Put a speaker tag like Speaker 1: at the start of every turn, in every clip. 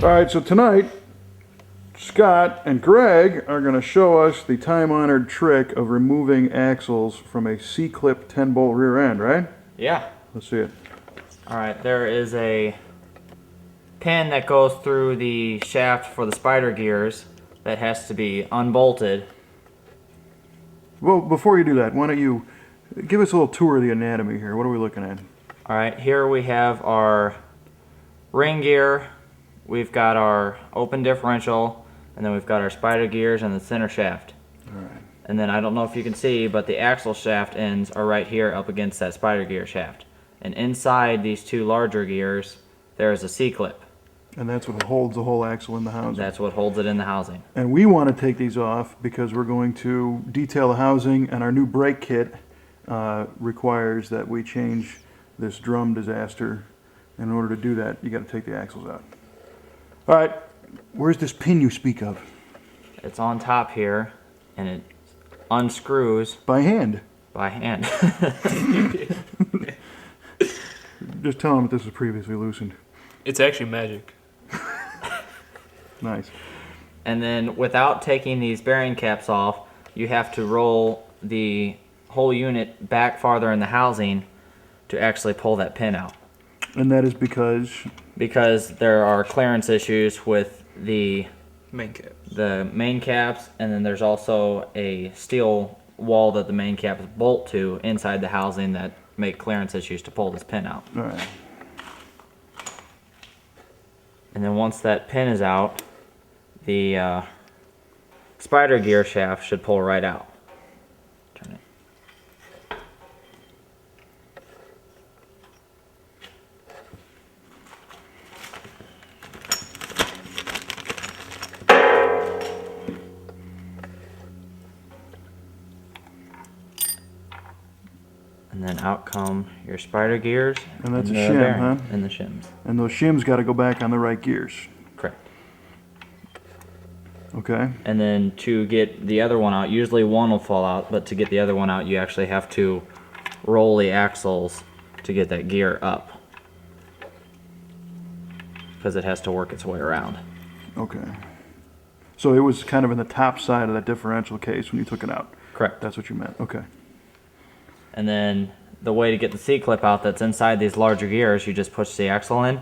Speaker 1: All right, so tonight, Scott and Greg are going to show us the time-honored trick of removing axles from a C-clip 10-bolt rear end, right?
Speaker 2: Yeah.
Speaker 1: Let's see it.
Speaker 2: All right, there is a pin that goes through the shaft for the spider gears that has to be unbolted.
Speaker 1: Well, before you do that, why don't you give us a little tour of the anatomy here. What are we looking at?
Speaker 2: All right, here we have our ring gear, we've got our open differential, and then we've got our spider gears and the center shaft.
Speaker 1: All right.
Speaker 2: And then I don't know if you can see, but the axle shaft ends are right here up against that spider gear shaft. And inside these two larger gears, there is a C-clip.
Speaker 1: And that's what holds the whole axle in the housing.
Speaker 2: That's what holds it in the housing.
Speaker 1: And we want to take these off because we're going to detail the housing, and our new brake kit requires that we change this drum disaster. In order to do that, you got to take the axles out. All right, where's this pin you speak of?
Speaker 2: It's on top here, and it unscrews
Speaker 1: by hand.
Speaker 2: By hand.
Speaker 1: Just tell them that this was previously loosened.
Speaker 3: It's actually magic.
Speaker 1: Nice.
Speaker 2: And then without taking these bearing caps off, you have to roll the whole unit back farther in the housing to actually pull that pin out.
Speaker 1: And that is because?
Speaker 2: Because there are clearance issues with the
Speaker 3: main cap.
Speaker 2: The main caps, and then there's also a steel wall that the main caps bolt to inside the housing that make clearance issues to pull this pin out.
Speaker 1: All right.
Speaker 2: And then once that pin is out, the spider gear shaft should pull right out. Turn it. And then out come your spider gears.
Speaker 1: And that's a shim, huh?
Speaker 2: And the shims.
Speaker 1: And those shims got to go back on the right gears.
Speaker 2: Correct.
Speaker 1: Okay.
Speaker 2: And then to get the other one out, usually one will fall out, but to get the other one out, you actually have to roll the axles to get that gear up. Because it has to work its way around.
Speaker 1: Okay. So it was kind of in the top side of that differential case when you took it out.
Speaker 2: Correct.
Speaker 1: That's what you meant. Okay.
Speaker 2: And then the way to get the C-clip out that's inside these larger gears, you just push the axle in,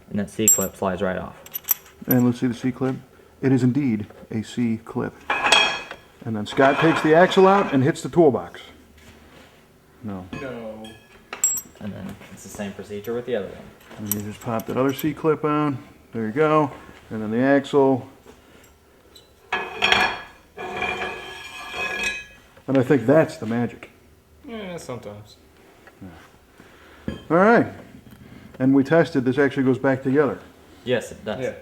Speaker 2: and that C-clip slides right off.
Speaker 1: And let's see the C-clip. It is indeed a C-clip. And then Scott takes the axle out and hits the toolbox. No.
Speaker 3: No.
Speaker 2: And then it's the same procedure with the other one.
Speaker 1: And you just pop that other C-clip on. There you go. And then the axle. And I think that's the magic.
Speaker 3: Yeah, sometimes.
Speaker 1: All right. And we tested, this actually goes back together.
Speaker 2: Yes, it does.
Speaker 3: Yeah.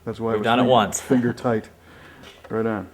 Speaker 1: That's why
Speaker 2: We've done it once.
Speaker 1: Finger tight. Right on.